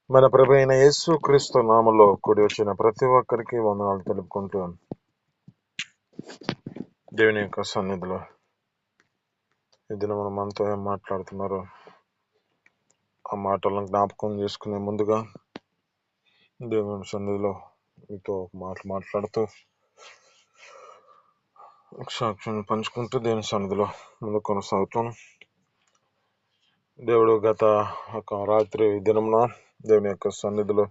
మన ప్రభు అయిన యేసు క్రీస్తు నామములో కూడి వచ్చిన ప్రతి ఒక్కరికి వందనాలు తెలుపుకుంటూ దేవుని యొక్క సన్నిధిలో ఈ దినం మనతో ఏం మాట్లాడుతున్నారో ఆ మాటలను జ్ఞాపకం చేసుకునే ముందుగా దేవుని సన్నిధిలో మీతో మాట్లాడుతూ సాక్ష్యం పంచుకుంటూ దేవుని సన్నిధిలో ముందు కొనసాగుతాను. దేవుడు గత ఒక రాత్రి దినంన దేవుని యొక్క సన్నిధిలో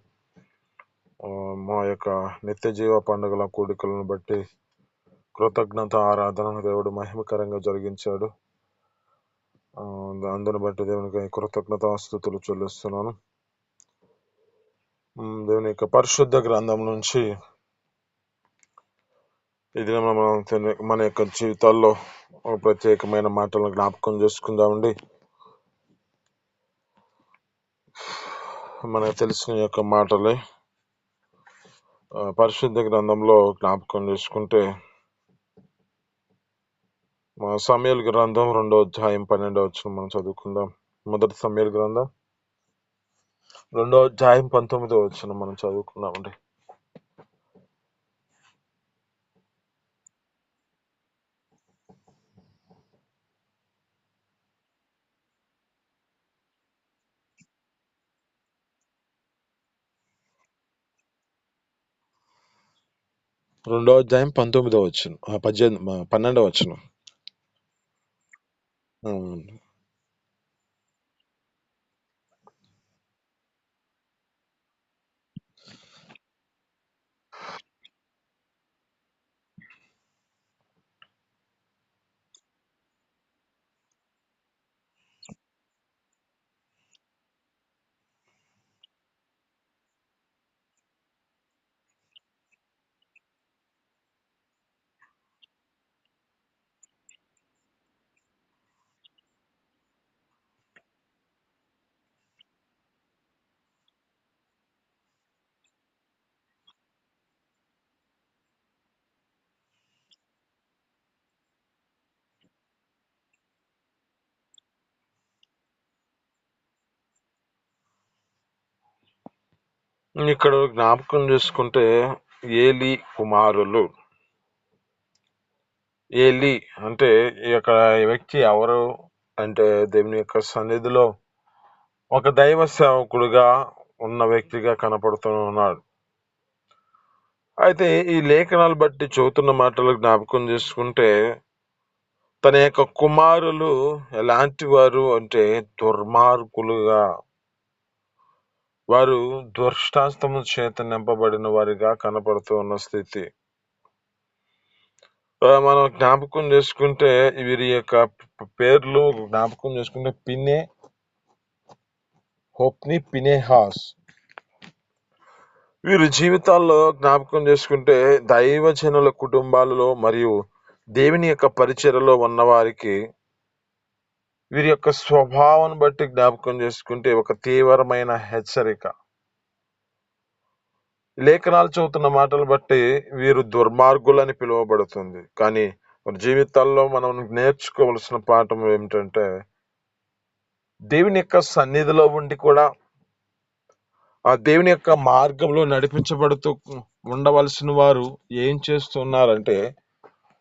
మా యొక్క నిత్య జీవ పండుగల కూడికలను బట్టి కృతజ్ఞత ఆరాధన దేవుడు మహిమకరంగా జరిగించాడు. అందుని బట్టి దేవునికి కృతజ్ఞతాస్తుతులు చెల్లిస్తున్నాను. దేవుని యొక్క పరిశుద్ధ గ్రంథం నుంచి ఇది మన యొక్క జీవితాల్లో ప్రత్యేకమైన మాటలను జ్ఞాపకం చేసుకుందామండి. మనకు తెలిసిన యొక్క మాటలే పరిశుద్ధ గ్రంథంలో జ్ఞాపకం చేసుకుంటే సమూయేలు గ్రంథం 2వ అధ్యాయం 12వ వచనం మనం చదువుకుందాం. మొదటి సమూయేలు గ్రంథం 2వ అధ్యాయం 19వ వచనం మనం చదువుకుందామండి. రెండో అధ్యాయం 19వ వచనం 12వ వచనం. ఇక్కడ జ్ఞాపకం చేసుకుంటే ఏలి కుమారులు. ఏలి అంటే ఈ యొక్క వ్యక్తి ఎవరు అంటే దేవుని యొక్క సన్నిధిలో ఒక దైవ సేవకుడుగా ఉన్న వ్యక్తిగా కనపడుతూ ఉన్నాడు. అయితే ఈ లేఖనాలు బట్టి చదువుతున్న మాటలు జ్ఞాపకం చేసుకుంటే తన యొక్క కుమారులు ఎలాంటి వారు అంటే దుర్మార్గులుగా, వారు దుష్టాస్తము చేత నింపబడిన వారిగా కనపడుతూ ఉన్న స్థితి మనం జ్ఞాపకం చేసుకుంటే వీరి యొక్క పేర్లు జ్ఞాపకం చేసుకుంటే పినే, హోప్ని, పినేహాస్. వీరి జీవితాల్లో జ్ఞాపకం చేసుకుంటే దైవజనుల కుటుంబాలలో మరియు దేవుని యొక్క పరిచర్యలో ఉన్న వారికి వీరి యొక్క స్వభావం బట్టి జ్ఞాపకం చేసుకుంటే ఒక తీవ్రమైన హెచ్చరిక. లేఖనాలు చదువుతున్న మాటలు బట్టి వీరు దుర్మార్గులని పిలువబడుతుంది. కానీ వారి జీవితాల్లో మనం నేర్చుకోవలసిన పాఠం ఏమిటంటే దేవుని యొక్క సన్నిధిలో ఉండి కూడా ఆ దేవుని యొక్క మార్గంలో నడిపించబడుతూ ఉండవలసిన వారు ఏం చేస్తున్నారంటే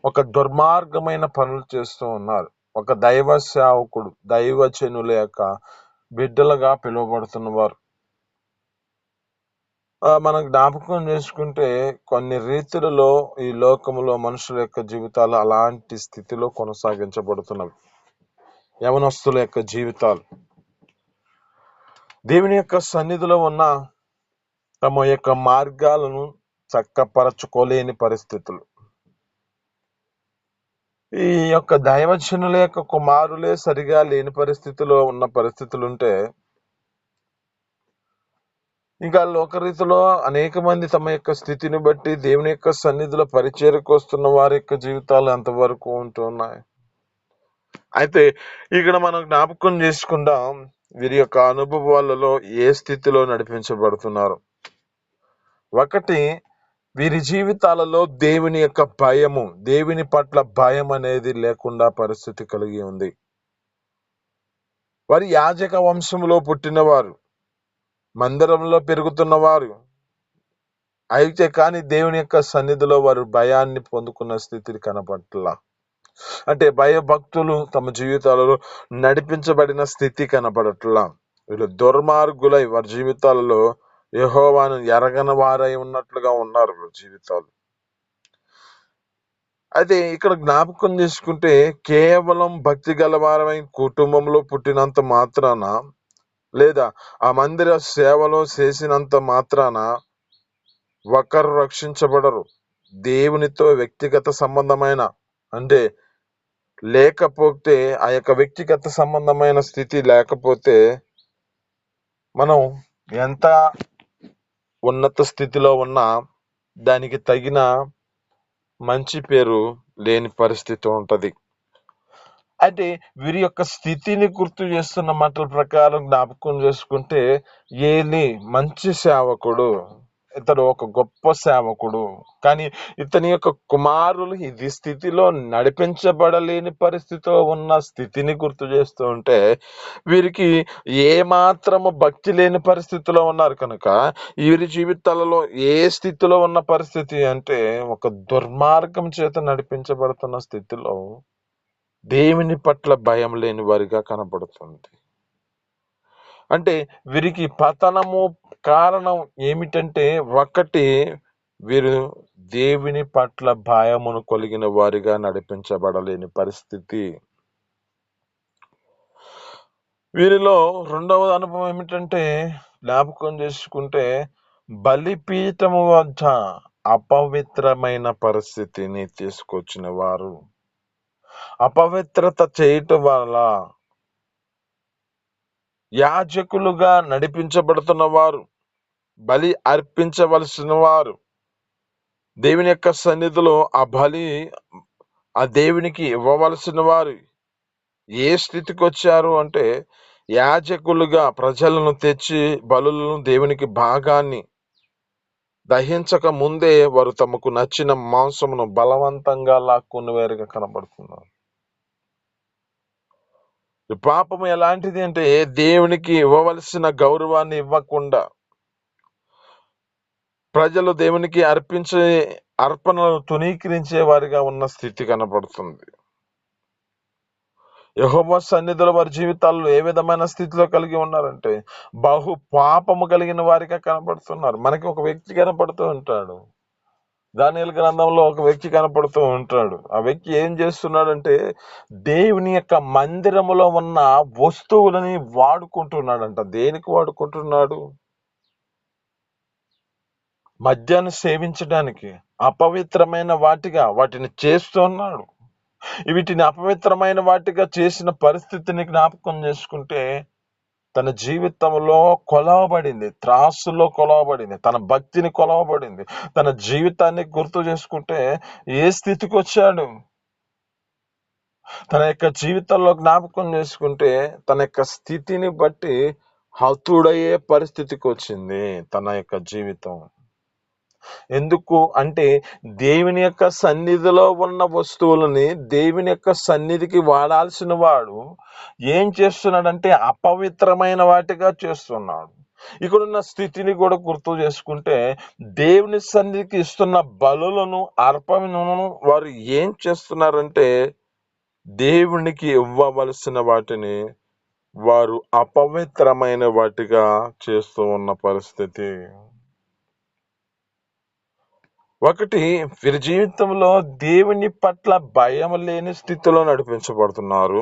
ఒక దుర్మార్గమైన పనులు చేస్తూ ఉన్నారు. ఒక దైవ సేవకుడు, దైవజనుల యొక్క బిడ్డలుగా పిలువబడుతున్న వారు. మనం జ్ఞాపకం చేసుకుంటే కొన్ని రీతులలో ఈ లోకములో మనుషుల యొక్క జీవితాలు అలాంటి స్థితిలో కొనసాగించబడుతున్నవి. యవనస్తుల యొక్క జీవితాలు దేవుని యొక్క సన్నిధిలో ఉన్న తమ యొక్క మార్గాలను చక్కపరచుకోలేని పరిస్థితులు. ఈ యొక్క దైవజనుల యొక్క కుమారులే సరిగా లేని పరిస్థితిలో ఉన్న పరిస్థితులుంటే ఇంకా లోకరీతిలో అనేక మంది తమ యొక్క స్థితిని బట్టి దేవుని యొక్క సన్నిధిలో పరిచర్యకు వస్తున్న వారి యొక్క జీవితాలు ఎంతవరకు ఉంటున్నాయి. అయితే ఇక్కడ మనం జ్ఞాపకం చేసుకుందాం వీరి యొక్క అనుభవాలలో ఏ స్థితిలో నడిపించబడుతున్నారు. ఒకటి, వీరి జీవితాలలో దేవుని యొక్క భయము, దేవుని పట్ల భయం అనేది లేకుండా పరిస్థితి కలిగి ఉంది. వారి యాజక వంశంలో పుట్టినవారు. మందిరంలో పెరుగుతున్న వారు అయితే కానీ దేవుని యొక్క సన్నిధిలో వారు భయాన్ని పొందుకున్న స్థితిని కనపట్ల. అంటే భయభక్తులు తమ జీవితాలలో నడిపించబడిన స్థితి కనపడట్లా. వీళ్ళు దుర్మార్గులై వారి జీవితాలలో యెహోవాను ఎరగని వారై ఉన్నట్లుగా ఉన్నారు వీళ్ళ జీవితాలు. అయితే ఇక్కడ జ్ఞాపకం చేసుకుంటే కేవలం భక్తి గలవారమై కుటుంబంలో పుట్టినంత మాత్రాన, లేదా ఆ మందిర సేవలో చేసినంత మాత్రాన ఒకరు రక్షించబడరు. దేవునితో వ్యక్తిగత సంబంధమైన అంటే లేకపోతే, ఆ యొక్క వ్యక్తిగత సంబంధమైన స్థితి లేకపోతే మనం ఎంత ఉన్నత స్థితిలో ఉన్నా దానికి తగిన మంచి పేరు లేని పరిస్థితి ఉంటది. అయితే వీరి యొక్క స్థితిని గుర్తు చేస్తున్న మాటల ప్రకారం జ్ఞాపకం చేసుకుంటే, ఏలి మంచి సేవకుడు, ఇతడు ఒక గొప్ప సేవకుడు, కానీ ఇతని యొక్క కుమారులు ఇది స్థితిలో నడిపించబడలేని పరిస్థితిలో ఉన్న స్థితిని గుర్తు చేస్తూ ఉంటే, వీరికి ఏ మాత్రము భక్తి లేని పరిస్థితిలో ఉన్నారు కనుక వీరి జీవితాలలో ఏ స్థితిలో ఉన్న పరిస్థితి అంటే ఒక దుర్మార్గం చేత నడిపించబడుతున్న స్థితిలో దేవుని పట్ల భయం లేని వారిగా కనబడుతుంది. అంటే వీరికి పతనము కారణం ఏమిటంటే, ఒకటి వీరు దేవుని పట్ల భయమును కలిగిన వారిగా నడిపించబడలేని పరిస్థితి. వీరిలో రెండవ అనుభవం ఏమిటంటే, జ్ఞాపకం చేసుకుంటే బలిపీఠము వద్ద అపవిత్రమైన పరిస్థితిని తీసుకొచ్చిన వారు. అపవిత్రత చేయటం వల్ల యాజకులుగా నడిపించబడుతున్న వారు, బలి అర్పించవలసిన వారు, దేవుని యొక్క సన్నిధిలో ఆ బలి ఆ దేవునికి ఇవ్వవలసిన వారు ఏ స్థితికి వచ్చారు అంటే, యాజకులుగా ప్రజలను తెచ్చి బలులను దేవునికి భాగాన్ని దహించక ముందే వారు తమకు నచ్చిన మాంసమును బలవంతంగా లాక్కుని వారిగా కనబడుతున్నారు. ఈ పాపం ఎలాంటిది అంటే, దేవునికి ఇవ్వవలసిన గౌరవాన్ని ఇవ్వకుండా ప్రజలు దేవునికి అర్పించే అర్పణలు తునీకరించే వారిగా ఉన్న స్థితి కనబడుతుంది. యెహోవా సన్నిధిలో వారి జీవితాల్లో ఏ విధమైన స్థితిలో కలిగి ఉన్నారంటే, బహు పాపము కలిగిన వారిగా కనపడుతున్నారు. మనకి ఒక వ్యక్తి కనపడుతూ ఉంటాడు. దానియేలు గ్రంథంలో ఒక వ్యక్తి కనపడుతూ ఉంటాడు. ఆ వ్యక్తి ఏం చేస్తున్నాడంటే, దేవుని యొక్క మందిరములో ఉన్న వస్తువులని వాడుకుంటున్నాడంట. దేనికి వాడుకుంటున్నాడు? మద్యాన్ని సేవించడానికి, అపవిత్రమైన వాటిగా వాటిని చేస్తున్నాడు. వీటిని అపవిత్రమైన వాటిగా చేసిన పరిస్థితిని జ్ఞాపకం చేసుకుంటే, తన జీవితంలో కొలవబడింది, త్రాసులో కొలవబడింది, తన భక్తిని కొలవబడింది. తన జీవితాన్ని గుర్తు చేసుకుంటే ఏ స్థితికి వచ్చాడు? తన యొక్క జీవితంలో జ్ఞాపకం చేసుకుంటే తన యొక్క స్థితిని బట్టి హతుడయ్యే పరిస్థితికి వచ్చింది తన యొక్క జీవితం. ఎందుకు అంటే, దేవుని యొక్క సన్నిధిలో ఉన్న వస్తువులని దేవుని యొక్క సన్నిధికి వాడాల్సిన వాడు ఏం చేస్తున్నాడంటే అపవిత్రమైన వాటిగా చేస్తున్నాడు. ఇక్కడున్న స్థితిని కూడా గుర్తు చేసుకుంటే, దేవుని సన్నిధికి ఇస్తున్న బలులను అర్పణను వారు ఏం చేస్తున్నారంటే, దేవునికి ఇవ్వవలసిన వాటిని వారు అపవిత్రమైన వాటిగా చేస్తూ ఉన్న పరిస్థితి. ఒకటి, వీరి జీవితంలో దేవుని పట్ల భయం లేని స్థితిలో నడిపించబడుతున్నారు.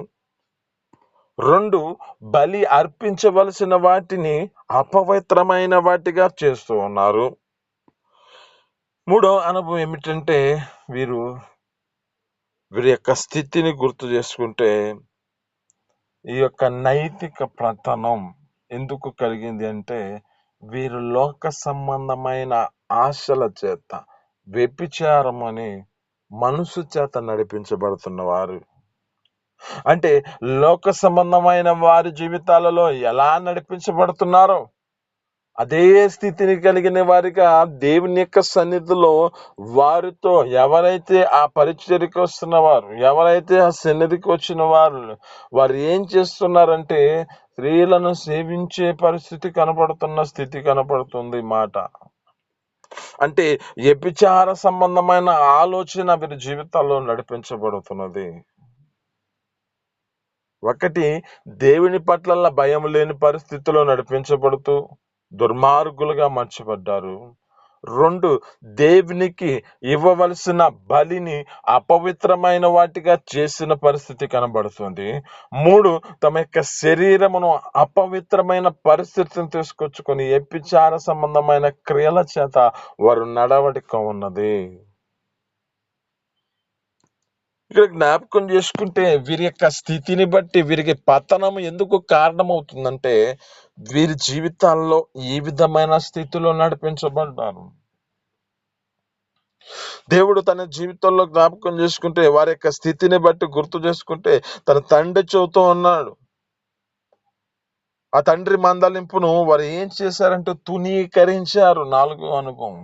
2, బలి అర్పించవలసిన వాటిని అపవిత్రమైన వాటిగా చేస్తూ ఉన్నారు. 3వ అనుభవం ఏమిటంటే, వీరి యొక్క స్థితిని గుర్తు చేసుకుంటే, ఈ యొక్క నైతిక పతనం ఎందుకు కలిగింది అంటే, వీరు లోక సంబంధమైన ఆశల చేత, వ్యభిచారం అనే మనసు చేత నడిపించబడుతున్నవారు. అంటే లోక సంబంధమైన వారి జీవితాలలో ఎలా నడిపించబడుతున్నారో అదే స్థితిని కలిగిన వారిగా దేవుని యొక్క సన్నిధిలో వారితో ఎవరైతే ఆ పరిచర్యకు వస్తున్న వారు, ఎవరైతే ఆ సన్నిధికి వచ్చిన వారు ఏం చేస్తున్నారంటే స్త్రీలను సేవించే పరిస్థితి కనపడుతున్న స్థితి కనపడుతుంది మాట. అంటే వ్యభిచార సంబంధమైన ఆలోచన వీరి జీవితాల్లో నడిపించబడుతున్నది. ఒకటి, దేవుని పట్ల భయం లేని పరిస్థితిలో నడిపించబడుతూ దుర్మార్గులుగా మార్చబడ్డారు. 2, దేవునికి ఇవ్వవలసిన బలిని అపవిత్రమైన వాటిగా చేసిన పరిస్థితి కనబడుతుంది. 3, తమ యొక్క శరీరమును అపవిత్రమైన పరిస్థితిని తీసుకొచ్చుకొని వ్యభిచార సంబంధమైన క్రియల చేత వారు నడవడిక ఉన్నది. ఇక్కడ జ్ఞాపకం చేసుకుంటే వీరి యొక్క స్థితిని బట్టి వీరికి పతనం ఎందుకు కారణమవుతుందంటే వీరి జీవితాల్లో ఈ విధమైన స్థితిలో నడిపించబడ్డారు. దేవుడు తన జీవితంలో జ్ఞాపకం చేసుకుంటే వారి యొక్క స్థితిని బట్టి గుర్తు చేసుకుంటే తన తండ్రి చెబుతూ ఉన్నాడు. ఆ తండ్రి మందలింపును వారు ఏం చేశారంటే తునీకరించారు. 4వ అనుభవం.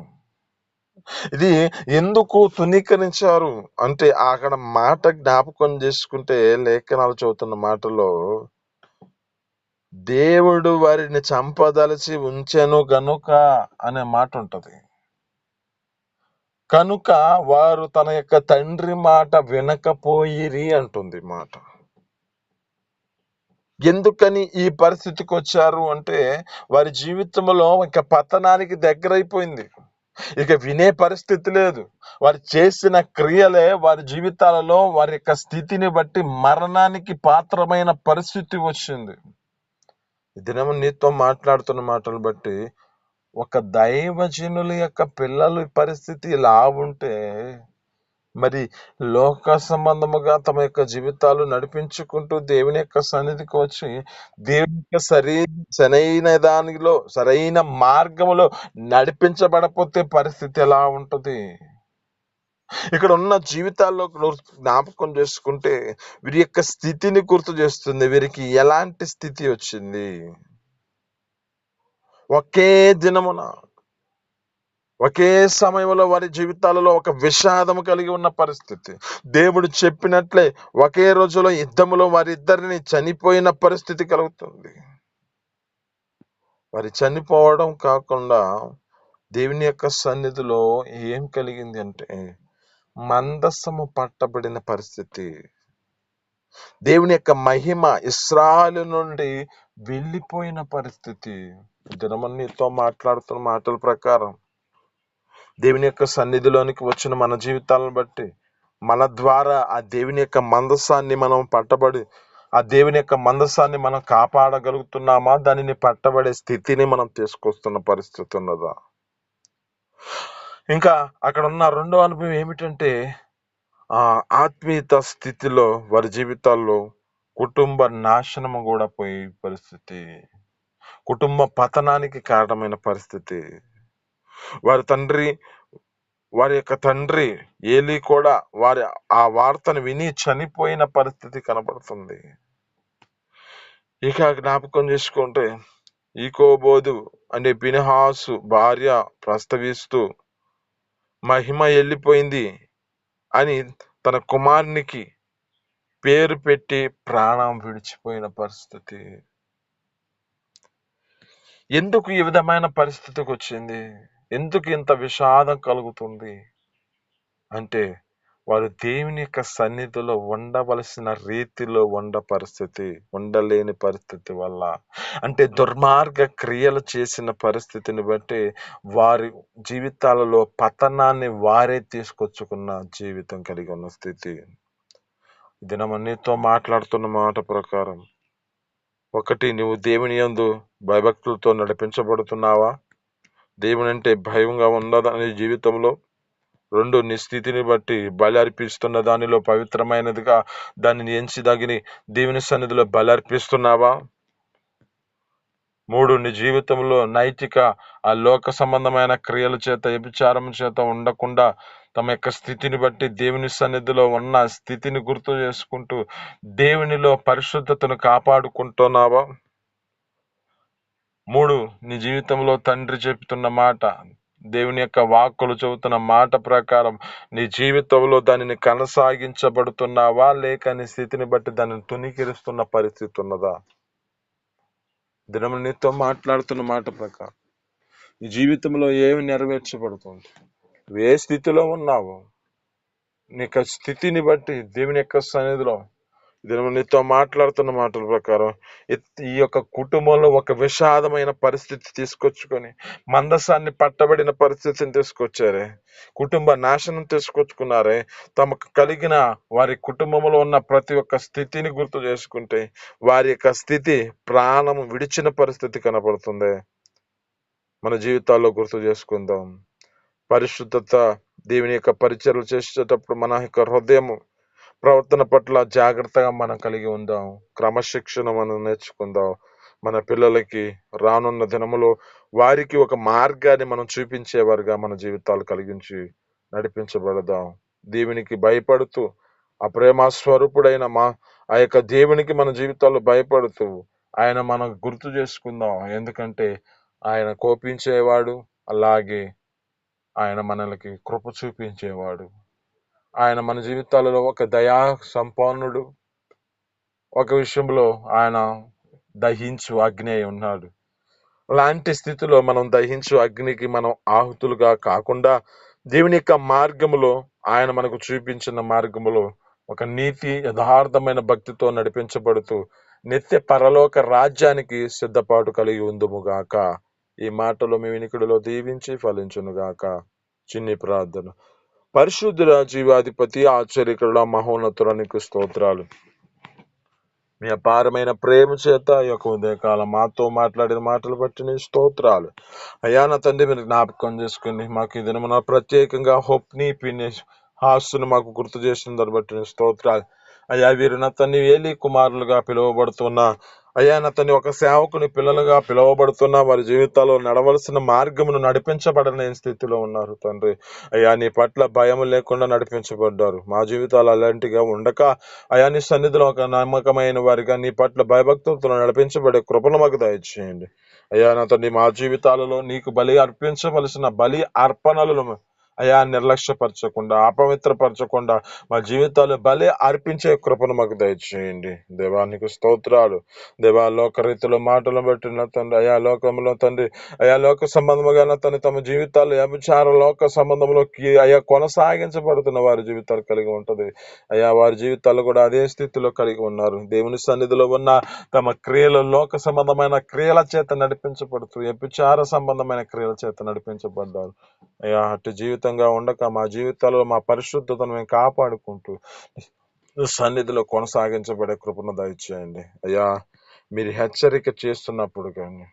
ఇది ఎందుకు తునీకరించారు అంటే అక్కడ మాట జ్ఞాపకం చేసుకుంటే లేఖనాలు చదువుతున్న మాటలో దేవుడు వారిని చంపదలిచి ఉంచెను గనుక అనే మాట ఉంటది. కనుక వారు తన యొక్క తండ్రి మాట వినకపోయిరి అంటుంది మాట. ఎందుకని ఈ పరిస్థితికి వచ్చారు అంటే వారి జీవితంలో ఇక పతనానికి దగ్గరైపోయింది. ఇక వినే పరిస్థితి లేదు. వారు చేసిన క్రియలే వారి జీవితాలలో వారి యొక్క స్థితిని బట్టి మరణానికి పాత్రమైన పరిస్థితి వచ్చింది. ఈ దినము నీతో మాట్లాడుతున్న మాటలు బట్టి ఒక దైవజనుల యొక్క పిల్లల పరిస్థితి ఇలా ఉంటే మరి లోక సంబంధముగా తమ యొక్క జీవితాలు నడిపించుకుంటూ దేవుని యొక్క సన్నిధికి వచ్చి దేవుని యొక్క సరైన మార్గములో నడిపించబడపోతే పరిస్థితి ఎలా ఉంటది? ఇక్కడ ఉన్న జీవితాల్లో జ్ఞాపకం చేసుకుంటే వీరి యొక్క స్థితిని గుర్తు చేస్తుంది. వీరికి ఎలాంటి స్థితి వచ్చింది? ఒకే దినమున ఒకే సమయంలో వారి జీవితాలలో ఒక విషాదము కలిగి ఉన్న పరిస్థితి. దేవుడు చెప్పినట్లే ఒకే రోజులో యుద్ధములో వారిద్దరిని చనిపోయిన పరిస్థితి కలుగుతుంది. వారి చనిపోవడం కాకుండా దేవుని యొక్క సన్నిధిలో ఏం కలిగింది అంటే మందస్సము పట్టబడిన పరిస్థితి. దేవుని యొక్క మహిమ ఇశ్రాయేలు నుండి వెళ్ళిపోయిన పరిస్థితి. దినమన్నీతో మాట్లాడుతున్న మాటల ప్రకారం దేవుని యొక్క సన్నిధిలోనికి వచ్చిన మన జీవితాలను బట్టి మన ద్వారా ఆ దేవుని యొక్క మందస్సాన్ని మనం పట్టబడి ఆ దేవుని యొక్క మందస్సాన్ని మనం కాపాడగలుగుతున్నామా? దానిని పట్టబడే స్థితిని మనం తీసుకొస్తున్న పరిస్థితి ఉన్నదా? ఇంకా అక్కడ ఉన్న రెండో అనుభవం ఏమిటంటే ఆత్మీయత స్థితిలో వారి జీవితాల్లో కుటుంబ నాశనము కూడా పోయే పరిస్థితి, కుటుంబ పతనానికి కారణమైన పరిస్థితి. వారి యొక్క తండ్రి ఏలీ కూడా ఆ వార్తను విని చనిపోయిన పరిస్థితి కనబడుతుంది. ఇక జ్ఞాపకం చేసుకుంటే ఈకోబోదు అనే ఫినెహాసు భార్య ప్రస్తవిస్తూ మహిమ వెళ్ళిపోయింది అని తన కుమారునికి పేరు పెట్టి ప్రాణం విడిచిపోయిన పరిస్థితి. ఎందుకు ఈ విధమైన పరిస్థితికి వచ్చింది? ఎందుకు ఇంత విషాదం కలుగుతుంది అంటే వారు దేవుని యొక్క సన్నిధిలో ఉండవలసిన రీతిలో ఉండలేని పరిస్థితి వల్ల, అంటే దుర్మార్గ క్రియలు చేసిన పరిస్థితిని బట్టి వారి జీవితాలలో పతనాన్ని వారే తీసుకొచ్చుకున్న జీవితం కలిగి ఉన్న స్థితి. దినమన్నీతో మాట్లాడుతున్న మాట ప్రకారం ఒకటి, నువ్వు దేవుని యందు భయభక్తులతో నడిపించబడుతున్నావా? దేవుని అంటే భయంగా ఉన్నదా నీ జీవితంలో? 2, నీ స్థితిని బట్టి బలి అర్పిస్తున్న దానిలో పవిత్రమైనదిగా దానిని ఎంచి దేవుని సన్నిధిలో బలి అర్పిస్తున్నావా? 3, నీ జీవితంలో నైతిక ఆ లోక సంబంధమైన క్రియల చేత వ్యభిచారం చేత ఉండకుండా తమ యొక్క స్థితిని బట్టి దేవుని సన్నిధిలో ఉన్న స్థితిని గుర్తు చేసుకుంటూ దేవునిలో పరిశుద్ధతను కాపాడుకుంటున్నావా? 3, నీ జీవితంలో తండ్రి చెప్తున్న మాట, దేవుని యొక్క వాక్కులు చెబుతున్న మాట ప్రకారం నీ జీవితంలో దానిని కొనసాగించబడుతున్నావా, లేక నీ స్థితిని బట్టి దానిని తుణీకరిస్తున్న పరిస్థితి ఉన్నదా? దినము నీతో మాట్లాడుతున్న మాట ప్రకారం నీ జీవితంలో ఏమి నెరవేర్చబడుతుంది? ఏ స్థితిలో ఉన్నావు? నీ స్థితిని బట్టి దేవుని యొక్క సన్నిధిలో నీతో మాట్లాడుతున్న మాటల ప్రకారం ఈ యొక్క కుటుంబంలో ఒక విషాదమైన పరిస్థితి తీసుకొచ్చుకొని మందసాన్ని పట్టబడిన పరిస్థితిని తీసుకొచ్చారే, కుటుంబ నాశనం తీసుకొచ్చుకున్నారే, తమకు కలిగిన వారి కుటుంబంలో ఉన్న ప్రతి ఒక్క స్థితిని గుర్తు చేసుకుంటే వారి యొక్క స్థితి ప్రాణం విడిచిన పరిస్థితి కనపడుతుంది. మన జీవితాల్లో గుర్తు చేసుకుందాం. పరిశుద్ధత, దేవుని యొక్క పరిచర్యలు చేసేటప్పుడు మన యొక్క హృదయం ప్రవర్తన పట్ల జాగ్రత్తగా మనం కలిగి ఉందాం. క్రమశిక్షణ మనం నేర్చుకుందాం. మన పిల్లలకి రానున్న దినములో వారికి ఒక మార్గాన్ని మనం చూపించేవారుగా మన జీవితాలు కలిగించి నడిపించబడదాం. దేవునికి భయపడుతూ ఆ ప్రేమ స్వరూపుడైన ఆ యొక్క దేవునికి మన జీవితాల్లో భయపడుతూ ఆయన మనం గుర్తు చేసుకుందాం. ఎందుకంటే ఆయన కోపించేవాడు, అలాగే ఆయన మనలకి కృప చూపించేవాడు. ఆయన మన జీవితాలలో ఒక దయా సంపన్నుడు. ఒక విషయంలో ఆయన దహించు అగ్ని అయి ఉన్నాడు. అలాంటి స్థితిలో మనం దహించు అగ్నికి మనం ఆహుతులుగా కాకుండా దేవుని యొక్క మార్గములో, ఆయన మనకు చూపించిన మార్గములో ఒక నీతి యథార్థమైన భక్తితో నడిపించబడుతూ నిత్య పరలోక రాజ్యానికి సిద్ధపాటు కలిగి ఉందుముగాక. ఈ మాటలు మీ వినికిడిలో దీవించి ఫలించునుగాక. చిన్ని ప్రార్థన. పరిశుద్ధుల జీవాధిపతి, ఆశ్చర్యకరుడ, మహోన్నతురానికి స్తోత్రాలు. మీ అపారమైన ప్రేమ చేత ఈ యొక్క ఉదయకాలం మాతో మాట్లాడిన మాటలు బట్టి నీ స్తోత్రాలు. అయ్యా నా తండ్రి, మీరు జ్ఞాపకం చేసుకుని మాకు ఈ దినమున ప్రత్యేకంగా హోప్ని పిన్ని హాస్ను మాకు గుర్తు చేసిన దాన్ని బట్టి నీ స్తోత్రాలు. అయ్యా, వీరు నా తండ్రి ఏలి కుమారులుగా పిలువబడుతున్న, అయ్యా నా తండ్రి ఒక సేవకుని పిల్లలుగా పిలువబడుతున్న వారి జీవితాల్లో నడవలసిన మార్గమును నడిపించబడని స్థితిలో ఉన్నారు తండ్రి. అయ్యా, నీ పట్ల భయం లేకుండా నడిపించబడ్డారు. మా జీవితాలు అలాంటిగా ఉండక అయ్యా నీ సన్నిధిలో ఒక నమ్మకమైన వారిగా నీ పట్ల భయభక్తులతో నడిపించబడే కృపను మాకు దయచేయండి. అయ్యా నా తండ్రి, మా జీవితాలలో నీకు బలి అర్పించవలసిన బలి అర్పణలను అయ్యా నిర్లక్ష్యపరచకుండా, అపవిత్రపరచకుండా మా జీవితాలు బలి అర్పించే కృపను మాకు దయచేయండి. దేవానికి స్తోత్రాలు. దేవా, లోక రీతిలో మాటలు బట్టిన తండ్రి, అయా లోకంలో తండ్రి, అయా లోక సంబంధముగా తండ్రి తమ జీవితాలు వ్యభిచార లోక సంబంధంలోకి అయా కొనసాగించబడుతున్న వారి జీవితాలు కలిగి ఉంటది. అయా వారి జీవితాలు కూడా అదే స్థితిలో కలిగి ఉన్నారు. దేవుని సన్నిధిలో ఉన్న తమ క్రియలు లోక సంబంధమైన క్రియల చేత నడిపించబడుతూ వ్యభిచార సంబంధమైన క్రియల చేత నడిపించబడ్డారు. అయ్యా, అటు జీవితంగా ఉండక మా జీవితాల్లో మా పరిశుద్ధతను మేము కాపాడుకుంటూ సన్నిధిలో కొనసాగించబడే కృపను దయచేయండి. అయ్యా, మీరు హెచ్చరిక చేస్తున్నప్పుడు కానీ,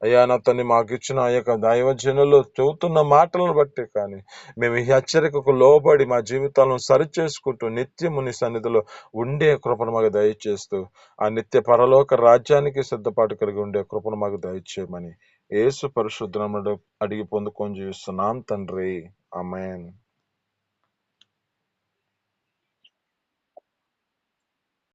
అయ్యా నా తండ్రి మాకు ఇచ్చిన ఆ యొక్క దైవజనులు చెబుతున్న మాటలను బట్టి కానీ మేము ఈ హెచ్చరికకు లోబడి మా జీవితాలను సరిచేసుకుంటూ నిత్యము నీ సన్నిధిలో ఉండే కృపను మాకు దయచేస్తూ ఆ నిత్య పరలోక రాజ్యానికి సిద్ధపాటు కలిగి ఉండే కృపను మాకు దయచేయమని యేసు పరిశుద్ధ నామములో అడిగి పొందుకొని జీవిస్తున్నాం తండ్రి. ఆమేన్.